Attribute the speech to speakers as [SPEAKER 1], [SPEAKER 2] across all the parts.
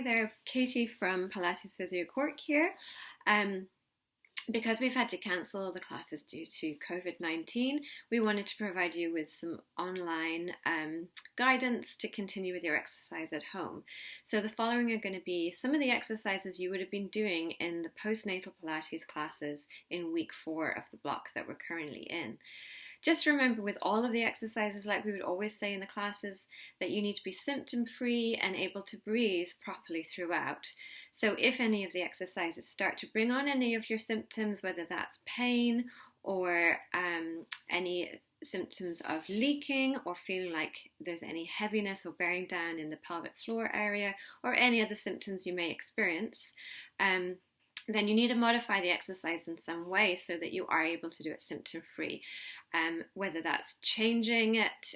[SPEAKER 1] Hi there, Katie from Pilates Physio Cork here. Because we've had to cancel the classes due to COVID-19, we wanted to provide you with some online guidance to continue with your exercise at home. So the following are going to be some of the exercises you would have been doing in the postnatal Pilates classes in week 4 of the block that we're currently in. Just remember with all of the exercises, like we would always say in the classes, that you need to be symptom-free and able to breathe properly throughout. So if any of the exercises start to bring on any of your symptoms, whether that's pain or any symptoms of leaking or feeling like there's any heaviness or bearing down in the pelvic floor area or any other symptoms you may experience, then you need to modify the exercise in some way so that you are able to do it symptom-free. Whether that's changing it,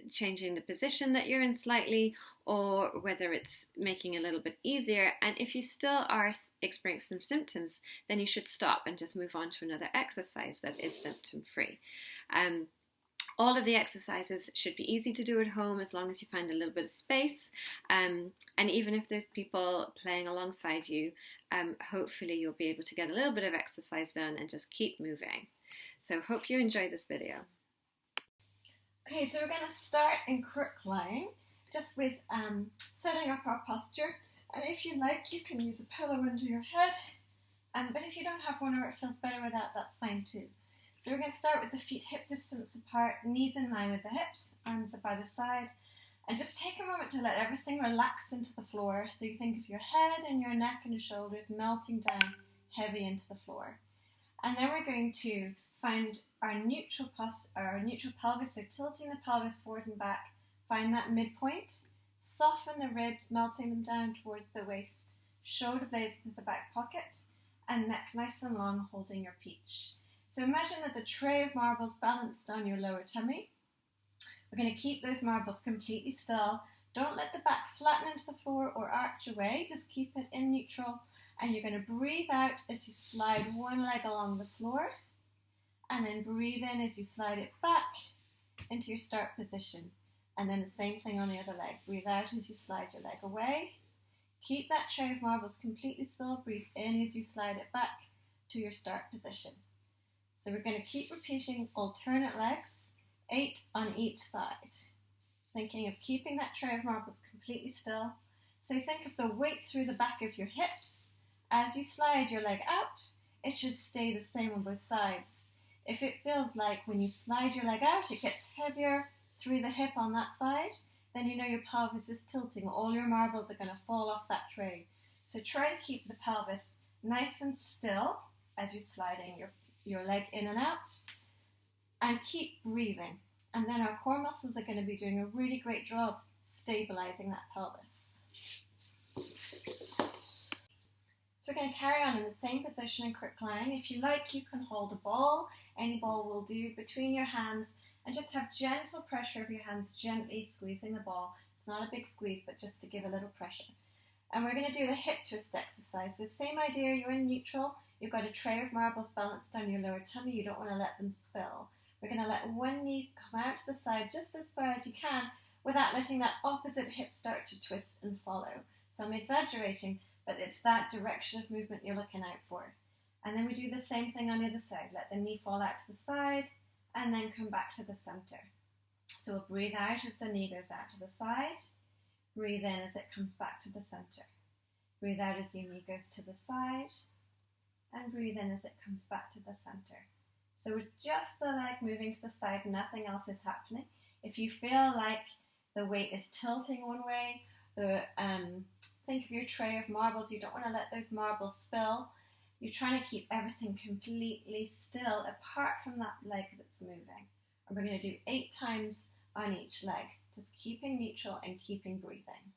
[SPEAKER 1] changing the position that you're in slightly, or whether it's making it a little bit easier. And if you still are experiencing some symptoms, then you should stop and just move on to another exercise that is symptom-free. All of the exercises should be easy to do at home as long as you find a little bit of space. And even if there's people playing alongside you, hopefully you'll be able to get a little bit of exercise done and just keep moving. So hope you enjoy this video.
[SPEAKER 2] Okay, so we're going to start in crook lying, just with setting up our posture. And if you like, you can use a pillow under your head. But if you don't have one or it feels better with that, that's fine too. So we're going to start with the feet hip distance apart, knees in line with the hips, arms are by the side. And just take a moment to let everything relax into the floor. So you think of your head and your neck and your shoulders melting down heavy into the floor. And then we're going to find our neutral pelvis, so tilting the pelvis forward and back. Find that midpoint. Soften the ribs, melting them down towards the waist. Shoulder blades into the back pocket. And neck nice and long, holding your peach. So imagine there's a tray of marbles balanced on your lower tummy. We're going to keep those marbles completely still. Don't let the back flatten into the floor or arch away. Just keep it in neutral. And you're going to breathe out as you slide one leg along the floor. And then breathe in as you slide it back into your start position. And then the same thing on the other leg. Breathe out as you slide your leg away. Keep that tray of marbles completely still. Breathe in as you slide it back to your start position. So we're going to keep repeating alternate legs, 8 on each side. Thinking of keeping that tray of marbles completely still. So think of the weight through the back of your hips. As you slide your leg out, it should stay the same on both sides. If it feels like when you slide your leg out, it gets heavier through the hip on that side, then you know your pelvis is tilting. All your marbles are going to fall off that tray. So try to keep the pelvis nice and still as you're sliding your leg in and out, and keep breathing. And then our core muscles are going to be doing a really great job stabilizing that pelvis. So we're going to carry on in the same position in crook lying. If you like, you can hold a ball. Any ball will do between your hands, and just have gentle pressure of your hands, gently squeezing the ball. It's not a big squeeze, but just to give a little pressure. And we're going to do the hip twist exercise. So same idea, you're in neutral. You've got a tray of marbles balanced on your lower tummy. You don't want to let them spill. We're going to let one knee come out to the side just as far as you can without letting that opposite hip start to twist and follow. So I'm exaggerating, but it's that direction of movement you're looking out for. And then we do the same thing on the other side. Let the knee fall out to the side and then come back to the center. So we'll breathe out as the knee goes out to the side. Breathe in as it comes back to the center. Breathe out as your knee goes to the side. And breathe in as it comes back to the center. So with just the leg moving to the side, nothing else is happening. If you feel like the weight is tilting one way, think of your tray of marbles. You don't want to let those marbles spill. You're trying to keep everything completely still apart from that leg that's moving. And we're going to do 8 times on each leg, just keeping neutral and keeping breathing.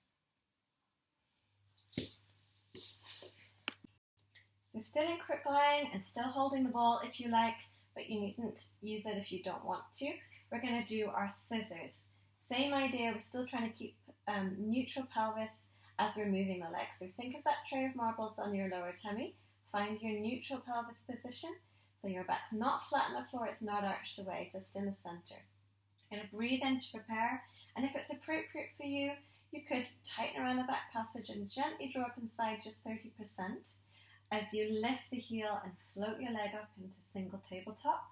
[SPEAKER 2] So still in crook lying and still holding the ball if you like, but you needn't use it if you don't want to. We're going to do our scissors. Same idea, we're still trying to keep neutral pelvis as we're moving the legs. So think of that tray of marbles on your lower tummy. Find your neutral pelvis position. So your back's not flat on the floor, it's not arched away, just in the center. You're going to breathe in to prepare. And if it's appropriate for you, You could tighten around the back passage and gently draw up inside just 30% as you lift the heel and float your leg up into single tabletop.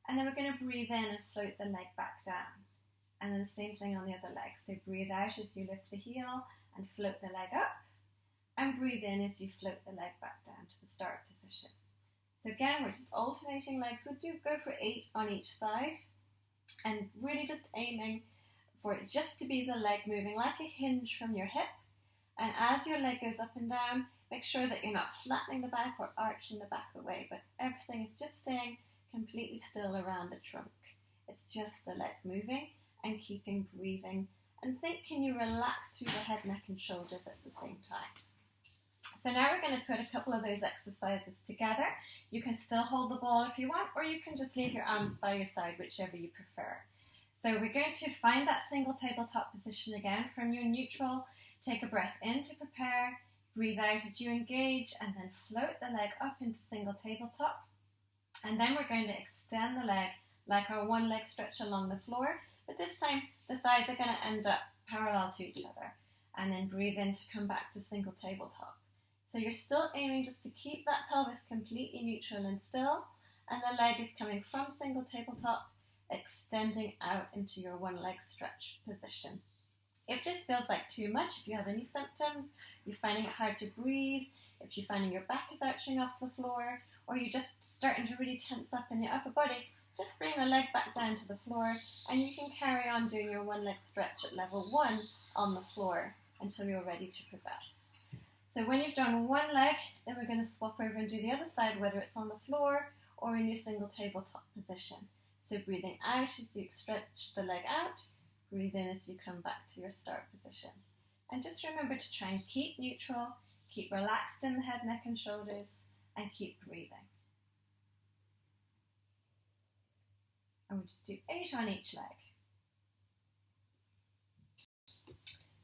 [SPEAKER 2] And then we're going to breathe in and float the leg back down. And then the same thing on the other leg. So breathe out as you lift the heel and float the leg up. And breathe in as you float the leg back down to the start position. So again, we're just alternating legs. We'll go for 8 on each side. And really just aiming for it just to be the leg moving like a hinge from your hip. And as your leg goes up and down, make sure that you're not flattening the back or arching the back away, but everything is just staying completely still around the trunk. It's just the leg moving and keeping breathing. And think, can you relax through the head, neck and shoulders at the same time? So now we're going to put a couple of those exercises together. You can still hold the ball if you want, or you can just leave your arms by your side, whichever you prefer. So we're going to find that single tabletop position again from your neutral. Take a breath in to prepare, breathe out as you engage, and then float the leg up into single tabletop. And then we're going to extend the leg like our one leg stretch along the floor, but this time the thighs are going to end up parallel to each other. And then breathe in to come back to single tabletop. So you're still aiming just to keep that pelvis completely neutral and still, and the leg is coming from single tabletop, extending out into your one leg stretch position. If this feels like too much, if you have any symptoms, you're finding it hard to breathe, if you're finding your back is arching off the floor, or you're just starting to really tense up in your upper body, just bring the leg back down to the floor and you can carry on doing your one leg stretch at level 1 on the floor until you're ready to progress. So when you've done one leg, then we're going to swap over and do the other side, whether it's on the floor or in your single tabletop position. So breathing out as you stretch the leg out, breathe in as you come back to your start position. And just remember to try and keep neutral, keep relaxed in the head, neck and shoulders, and keep breathing. And we'll just do 8 on each leg.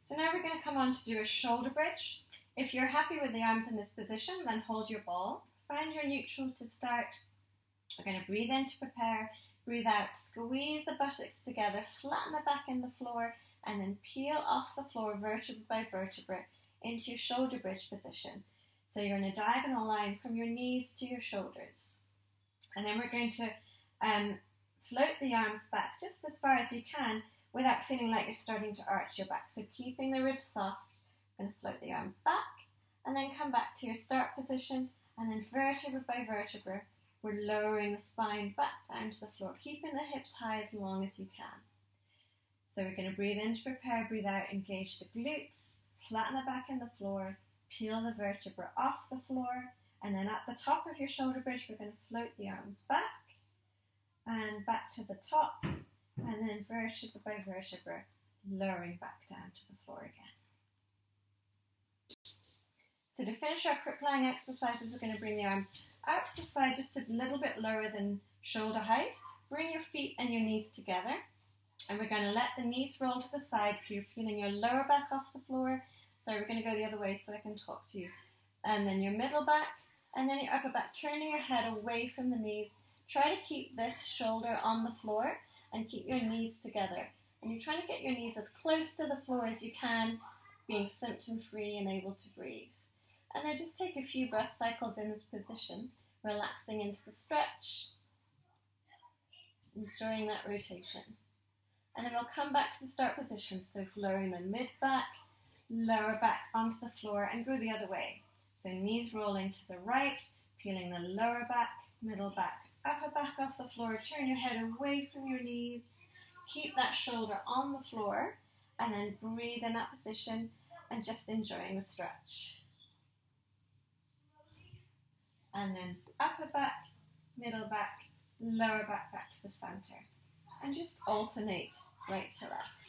[SPEAKER 2] So now we're going to come on to do a shoulder bridge. If you're happy with the arms in this position, then hold your ball. Find your neutral to start. We're going to breathe in to prepare. Breathe out, squeeze the buttocks together, flatten the back in the floor, and then peel off the floor vertebra by vertebra into your shoulder bridge position. So you're in a diagonal line from your knees to your shoulders. And then we're going to float the arms back just as far as you can without feeling like you're starting to arch your back. So keeping the ribs soft, we're going to float the arms back and then come back to your start position, and then vertebra by vertebra, we're lowering the spine back down to the floor, keeping the hips high as long as you can. So we're going to breathe in to prepare, breathe out, engage the glutes, flatten the back in the floor, peel the vertebra off the floor, and then at the top of your shoulder bridge, we're going to float the arms back and back to the top, and then vertebra by vertebra, lowering back down to the floor again. So to finish our crook lying exercises, we're going to bring the arms out to the side just a little bit lower than shoulder height. Bring your feet and your knees together, and we're going to let the knees roll to the side so you're peeling your lower back off the floor. So we're going to go the other way so I can talk to you. And then your middle back, and then your upper back, turning your head away from the knees. Try to keep this shoulder on the floor and keep your knees together. And you're trying to get your knees as close to the floor as you can, being symptom-free and able to breathe. And then just take a few breath cycles in this position, relaxing into the stretch, enjoying that rotation. And then we'll come back to the start position, so lowering the mid-back, lower back onto the floor, and go the other way. So knees rolling to the right, peeling the lower back, middle back, upper back off the floor, turn your head away from your knees, keep that shoulder on the floor, and then breathe in that position and just enjoying the stretch. And then upper back, middle back, lower back, back to the center. And just alternate right to left.